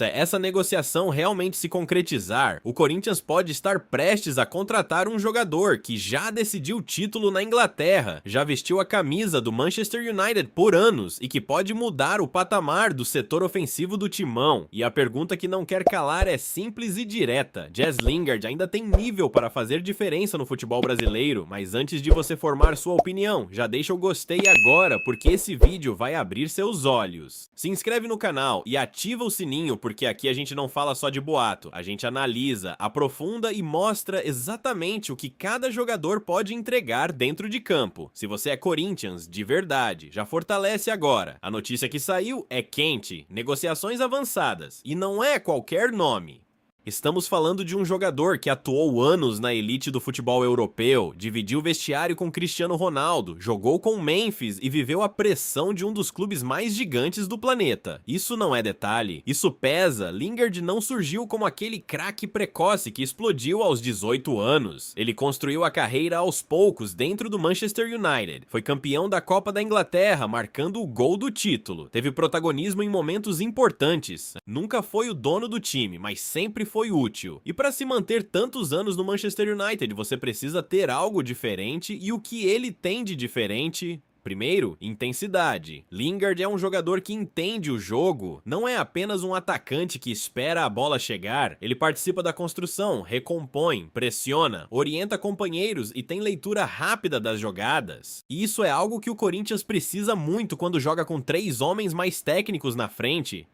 Se essa negociação realmente se concretizar, o Corinthians pode estar prestes a contratar um jogador que já decidiu o título na Inglaterra, já vestiu a camisa do Manchester United por anos e que pode mudar o patamar do setor ofensivo do timão. E a pergunta que não quer calar é simples e direta. Jess Lingard ainda tem nível para fazer diferença no futebol brasileiro, mas antes de você formar sua opinião, já deixa o gostei agora, porque esse vídeo vai abrir seus olhos. Se inscreve no canal e ativa o sininho, porque aqui a gente não fala só de boato, a gente analisa, aprofunda e mostra exatamente o que cada jogador pode entregar dentro de campo. Se você é Corinthians de verdade, já fortalece agora. A notícia que saiu é quente, negociações avançadas, e não é qualquer nome. Estamos falando de um jogador que atuou anos na elite do futebol europeu, dividiu vestiário com Cristiano Ronaldo, jogou com Memphis e viveu a pressão de um dos clubes mais gigantes do planeta. Isso não é detalhe, isso pesa. Lingard não surgiu como aquele craque precoce que explodiu aos 18 anos. Ele construiu a carreira aos poucos dentro do Manchester United. Foi campeão da Copa da Inglaterra, marcando o gol do título. Teve protagonismo em momentos importantes. Nunca foi o dono do time, mas sempre foi útil. E para se manter tantos anos no Manchester United, você precisa ter algo diferente, e o que ele tem de diferente? Primeiro, intensidade. Lingard é um jogador que entende o jogo, não é apenas um atacante que espera a bola chegar. Ele participa da construção, recompõe, pressiona, orienta companheiros e tem leitura rápida das jogadas. E isso é algo que o Corinthians precisa muito quando joga com 3 homens mais técnicos na frente.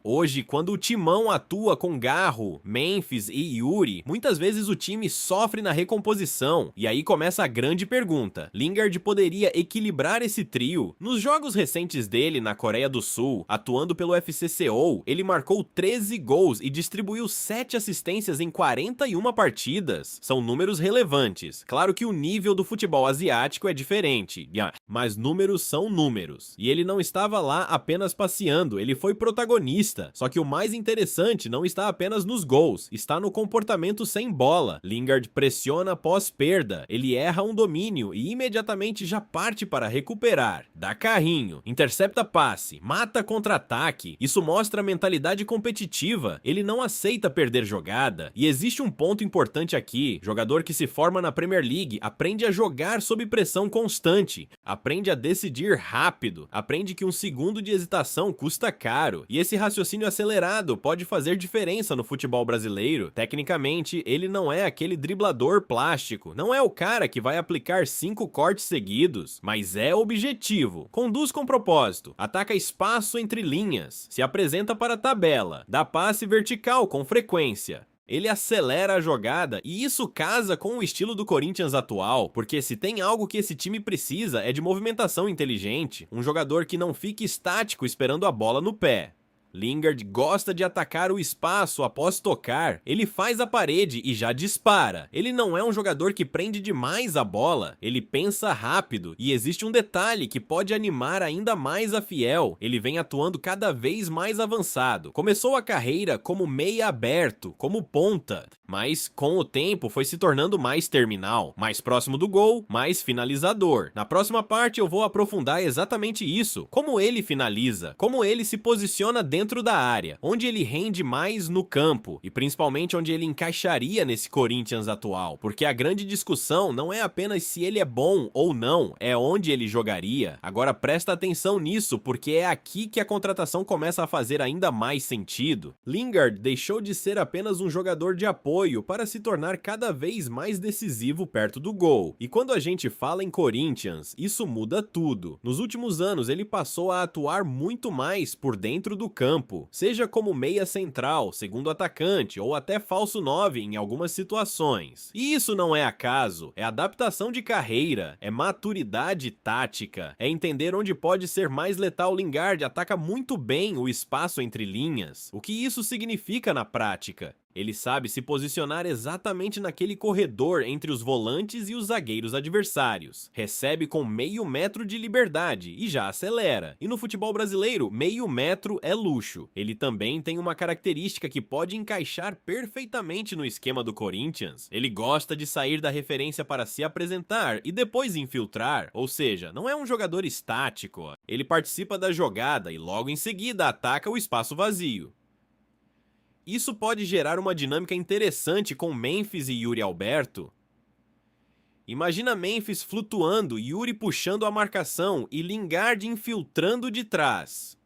Hoje, quando o timão atua com Garro, Memphis e Yuri, muitas vezes o time sofre na recomposição. E aí começa a grande pergunta: Lingard poderia equilibrar esse trio? Nos jogos recentes dele na Coreia do Sul, atuando pelo FC Seoul, ele marcou 13 gols e distribuiu 7 assistências em 41 partidas. São números relevantes. Claro que o nível do futebol asiático é diferente, mas números são números. E ele não estava lá apenas passeando, ele foi protagonista. Só que o mais interessante não está apenas nos gols, está no comportamento sem bola. Lingard pressiona após perda, ele erra um domínio e imediatamente já parte para recuperar, dá carrinho, intercepta passe, mata contra-ataque. Isso mostra a mentalidade competitiva, ele não aceita perder jogada. E existe um ponto importante aqui: jogador que se forma na Premier League aprende a jogar sob pressão constante, aprende a decidir rápido, aprende que um segundo de hesitação custa caro, e esse raciocínio acelerado pode fazer diferença no futebol brasileiro. Tecnicamente, ele não é aquele driblador plástico, não é o cara que vai aplicar 5 cortes seguidos, mas é objetivo, conduz com propósito, ataca espaço entre linhas, se apresenta para a tabela, dá passe vertical com frequência. Ele acelera a jogada, e isso casa com o estilo do Corinthians atual, porque se tem algo que esse time precisa é de movimentação inteligente, um jogador que não fique estático esperando a bola no pé. Lingard gosta de atacar o espaço após tocar, ele faz a parede e já dispara. Ele não é um jogador que prende demais a bola, ele pensa rápido, e existe um detalhe que pode animar ainda mais a Fiel: ele vem atuando cada vez mais avançado. Começou a carreira como meia aberto, como ponta, mas com o tempo foi se tornando mais terminal, mais próximo do gol, mais finalizador. Na próxima parte eu vou aprofundar exatamente isso, como ele finaliza, como ele se posiciona dentro da área, onde ele rende mais no campo, e principalmente onde ele encaixaria nesse Corinthians atual, porque a grande discussão não é apenas se ele é bom ou não, é onde ele jogaria. Agora presta atenção nisso, porque é aqui que a contratação começa a fazer ainda mais sentido. Lingard deixou de ser apenas um jogador de apoio para se tornar cada vez mais decisivo perto do gol, e quando a gente fala em Corinthians, isso muda tudo. Nos últimos anos ele passou a atuar muito mais por dentro do campo, seja como meia central, segundo atacante ou até falso 9 em algumas situações. E isso não é acaso, é adaptação de carreira, é maturidade tática, é entender onde pode ser mais letal. Lingard ataca muito bem o espaço entre linhas. O que isso significa na prática? Ele sabe se posicionar exatamente naquele corredor entre os volantes e os zagueiros adversários. Recebe com meio metro de liberdade e já acelera. E no futebol brasileiro, meio metro é luxo. Ele também tem uma característica que pode encaixar perfeitamente no esquema do Corinthians. Ele gosta de sair da referência para se apresentar e depois infiltrar, ou seja, não é um jogador estático. Ele participa da jogada e logo em seguida ataca o espaço vazio. Isso pode gerar uma dinâmica interessante com Memphis e Yuri Alberto. Imagina Memphis flutuando, Yuri puxando a marcação e Lingard infiltrando de trás.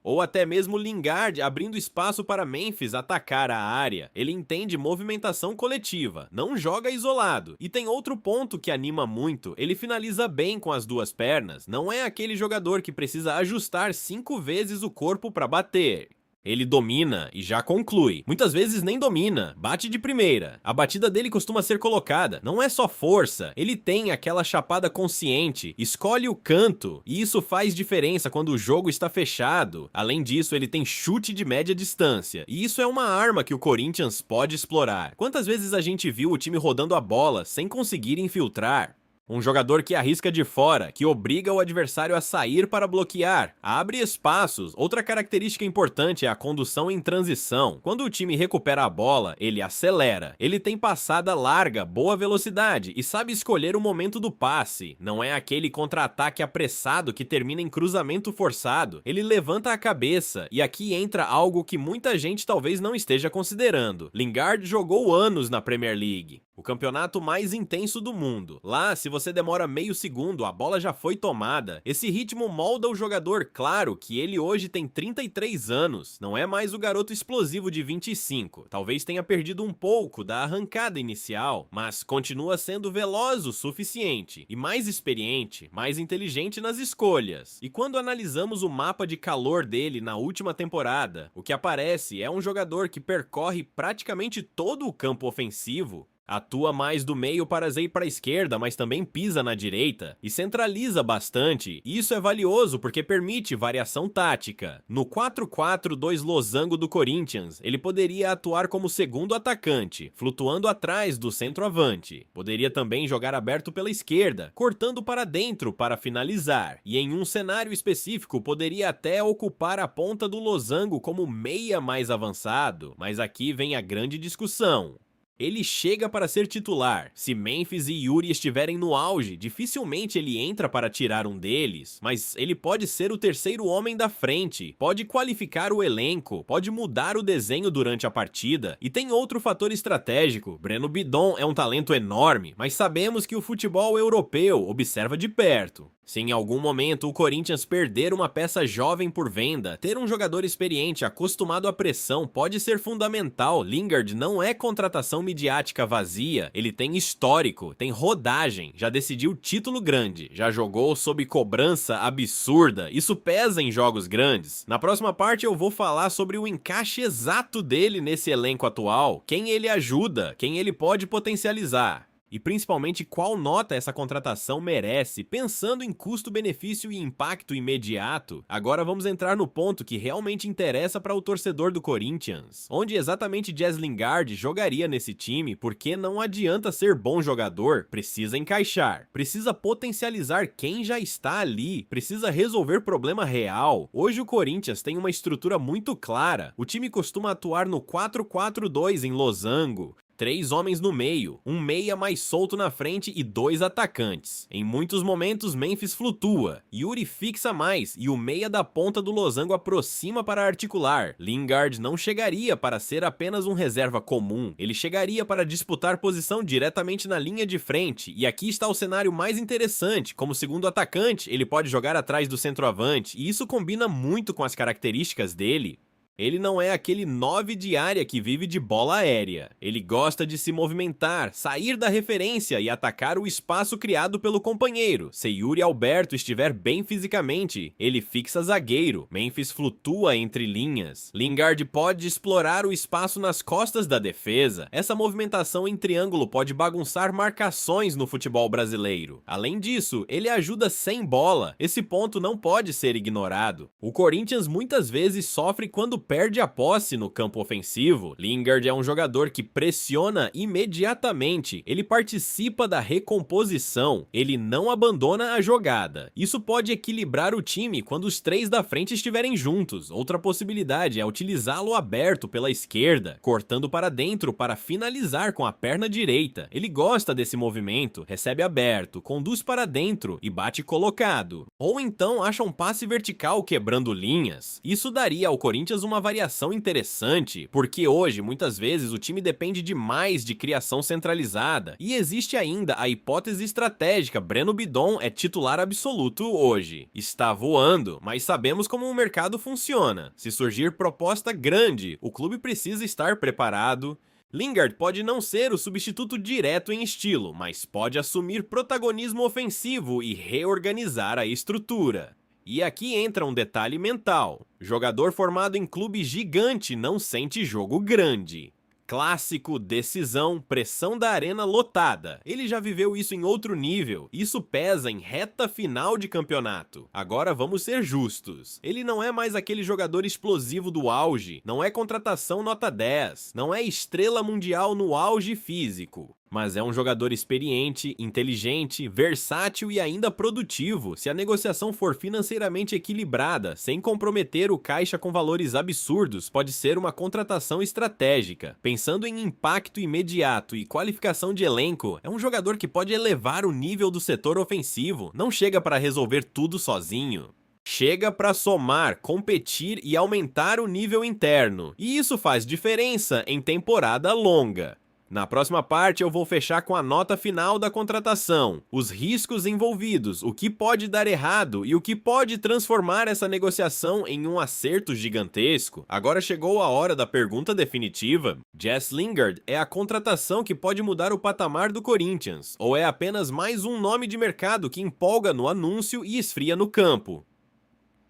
Ou até mesmo Lingard abrindo espaço para Memphis atacar a área. Ele entende movimentação coletiva, não joga isolado. E tem outro ponto que anima muito, ele finaliza bem com as duas pernas, não é aquele jogador que precisa ajustar 5 vezes o corpo para bater. Ele domina e já conclui. Muitas vezes nem domina, bate de primeira. A batida dele costuma ser colocada. Não é só força, ele tem aquela chapada consciente, escolhe o canto, e isso faz diferença quando o jogo está fechado. Além disso, ele tem chute de média distância, e isso é uma arma que o Corinthians pode explorar. Quantas vezes a gente viu o time rodando a bola sem conseguir infiltrar? Um jogador que arrisca de fora, que obriga o adversário a sair para bloquear, abre espaços. Outra característica importante é a condução em transição. Quando o time recupera a bola, ele acelera. Ele tem passada larga, boa velocidade e sabe escolher o momento do passe. Não é aquele contra-ataque apressado que termina em cruzamento forçado. Ele levanta a cabeça, e aqui entra algo que muita gente talvez não esteja considerando. Lingard jogou anos na Premier League, o campeonato mais intenso do mundo. Lá, se você demora meio segundo, a bola já foi tomada. Esse ritmo molda o jogador, claro que ele hoje tem 33 anos, não é mais o garoto explosivo de 25. Talvez tenha perdido um pouco da arrancada inicial, mas continua sendo veloz o suficiente, e mais experiente, mais inteligente nas escolhas. E quando analisamos o mapa de calor dele na última temporada, o que aparece é um jogador que percorre praticamente todo o campo ofensivo, atua mais do meio para a esquerda, mas também pisa na direita e centraliza bastante. Isso é valioso porque permite variação tática. No 4-4-2 losango do Corinthians, ele poderia atuar como segundo atacante, flutuando atrás do centroavante. Poderia também jogar aberto pela esquerda, cortando para dentro para finalizar. E em um cenário específico, poderia até ocupar a ponta do losango como meia mais avançado. Mas aqui vem a grande discussão. Ele chega para ser titular. Se Memphis e Yuri estiverem no auge, dificilmente ele entra para tirar um deles, mas ele pode ser o terceiro homem da frente, pode qualificar o elenco, pode mudar o desenho durante a partida. E tem outro fator estratégico. Breno Bidon é um talento enorme, mas sabemos que o futebol europeu observa de perto. Se em algum momento o Corinthians perder uma peça jovem por venda, ter um jogador experiente acostumado à pressão pode ser fundamental. Lingard não é contratação midiática vazia, ele tem histórico, tem rodagem, já decidiu título grande, já jogou sob cobrança absurda, isso pesa em jogos grandes. Na próxima parte eu vou falar sobre o encaixe exato dele nesse elenco atual, quem ele ajuda, quem ele pode potencializar. E principalmente qual nota essa contratação merece, pensando em custo-benefício e impacto imediato. Agora vamos entrar no ponto que realmente interessa para o torcedor do Corinthians. Onde exatamente Jess Lingard jogaria nesse time, porque não adianta ser bom jogador, precisa encaixar, precisa potencializar quem já está ali, precisa resolver problema real. Hoje o Corinthians tem uma estrutura muito clara, o time costuma atuar no 4-4-2 em losango, 3 homens no meio, um meia mais solto na frente e 2 atacantes. Em muitos momentos Memphis flutua, Yuri fixa mais e o meia da ponta do losango aproxima para articular. Lingard não chegaria para ser apenas um reserva comum, ele chegaria para disputar posição diretamente na linha de frente, e aqui está o cenário mais interessante. Como segundo atacante, ele pode jogar atrás do centroavante, e isso combina muito com as características dele. Ele não é aquele 9 de área que vive de bola aérea. Ele gosta de se movimentar, sair da referência e atacar o espaço criado pelo companheiro. Se Yuri Alberto estiver bem fisicamente, ele fixa zagueiro. Memphis flutua entre linhas. Lingard pode explorar o espaço nas costas da defesa. Essa movimentação em triângulo pode bagunçar marcações no futebol brasileiro. Além disso, ele ajuda sem bola. Esse ponto não pode ser ignorado. O Corinthians muitas vezes sofre quando perde a posse no campo ofensivo. Lingard é um jogador que pressiona imediatamente, ele participa da recomposição, ele não abandona a jogada. Isso pode equilibrar o time quando os 3 da frente estiverem juntos. Outra possibilidade é utilizá-lo aberto pela esquerda, cortando para dentro para finalizar com a perna direita. Ele gosta desse movimento, recebe aberto, conduz para dentro e bate colocado. Ou então acha um passe vertical quebrando linhas. Isso daria ao Corinthians uma uma variação interessante, porque hoje, muitas vezes, o time depende demais de criação centralizada, e existe ainda a hipótese estratégica. Breno Bidon é titular absoluto hoje. Está voando, mas sabemos como o mercado funciona. Se surgir proposta grande, o clube precisa estar preparado. Lingard pode não ser o substituto direto em estilo, mas pode assumir protagonismo ofensivo e reorganizar a estrutura. E aqui entra um detalhe mental: jogador formado em clube gigante não sente jogo grande. Clássico, decisão, pressão da arena lotada. Ele já viveu isso em outro nível. Isso pesa em reta final de campeonato. Agora vamos ser justos. Ele não é mais aquele jogador explosivo do auge. Não é contratação nota 10. Não é estrela mundial no auge físico. Mas é um jogador experiente, inteligente, versátil e ainda produtivo, se a negociação for financeiramente equilibrada, sem comprometer o caixa com valores absurdos. Pode ser uma contratação estratégica. Pensando em impacto imediato e qualificação de elenco, é um jogador que pode elevar o nível do setor ofensivo, não chega para resolver tudo sozinho. Chega para somar, competir e aumentar o nível interno, e isso faz diferença em temporada longa. Na próxima parte eu vou fechar com a nota final da contratação, os riscos envolvidos, o que pode dar errado e o que pode transformar essa negociação em um acerto gigantesco. Agora chegou a hora da pergunta definitiva. Jess Lingard é a contratação que pode mudar o patamar do Corinthians, ou é apenas mais um nome de mercado que empolga no anúncio e esfria no campo?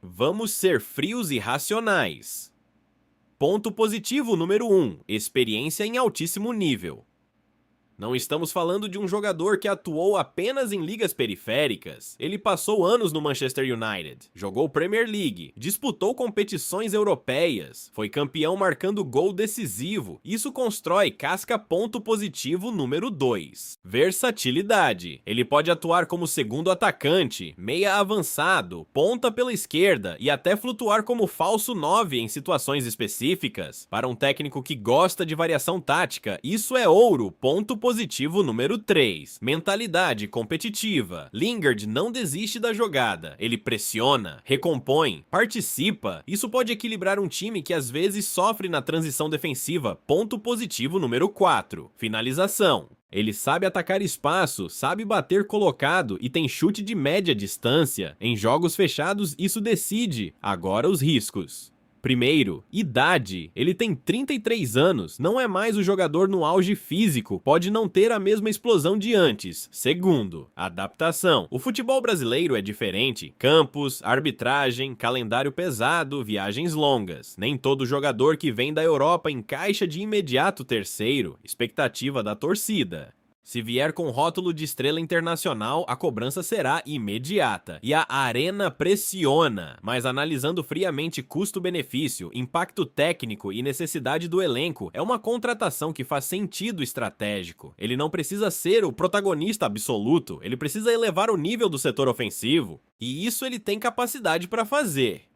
Vamos ser frios e racionais. Ponto positivo número 1, experiência em altíssimo nível. Não estamos falando de um jogador que atuou apenas em ligas periféricas. Ele passou anos no Manchester United, jogou Premier League, disputou competições europeias, foi campeão marcando gol decisivo. Isso constrói casca. Ponto positivo número 2, versatilidade. Ele pode atuar como segundo atacante, meia avançado, ponta pela esquerda e até flutuar como falso 9 em situações específicas. Para um técnico que gosta de variação tática, isso é ouro. Ponto positivo número 3, mentalidade competitiva. Lingard não desiste da jogada, ele pressiona, recompõe, participa. Isso pode equilibrar um time que às vezes sofre na transição defensiva. Ponto positivo número 4, finalização. Ele sabe atacar espaço, sabe bater colocado e tem chute de média distância. Em jogos fechados isso decide. Agora os riscos. Primeiro, idade. Ele tem 33 anos, não é mais o jogador no auge físico, pode não ter a mesma explosão de antes. Segundo, adaptação. O futebol brasileiro é diferente. Campos, arbitragem, calendário pesado, viagens longas. Nem todo jogador que vem da Europa encaixa de imediato. Terceiro, expectativa da torcida. Se vier com rótulo de estrela internacional, a cobrança será imediata. E a arena pressiona. Mas analisando friamente custo-benefício, impacto técnico e necessidade do elenco, é uma contratação que faz sentido estratégico. Ele não precisa ser o protagonista absoluto, ele precisa elevar o nível do setor ofensivo. E isso ele tem capacidade para fazer.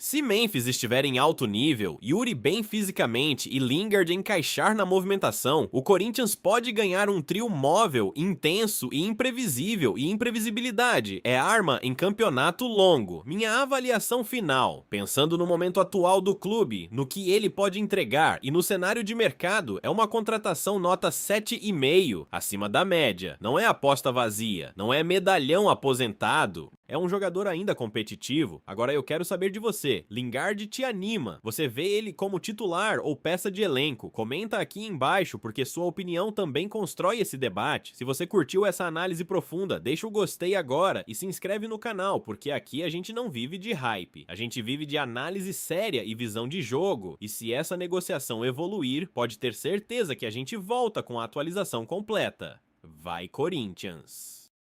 Se Memphis estiver em alto nível, Yuri bem fisicamente e Lingard encaixar na movimentação, o Corinthians pode ganhar um trio móvel, intenso e imprevisível, e imprevisibilidade é arma em campeonato longo. Minha avaliação final, pensando no momento atual do clube, no que ele pode entregar e no cenário de mercado, é uma contratação nota 7,5, acima da média. Não é aposta vazia, não é medalhão aposentado. É um jogador ainda competitivo. Agora eu quero saber de você. Lingard te anima? Você vê ele como titular ou peça de elenco? Comenta aqui embaixo, porque sua opinião também constrói esse debate. Se você curtiu essa análise profunda, deixa o gostei agora e se inscreve no canal, porque aqui a gente não vive de hype. A gente vive de análise séria e visão de jogo. E se essa negociação evoluir, pode ter certeza que a gente volta com a atualização completa. Vai Corinthians!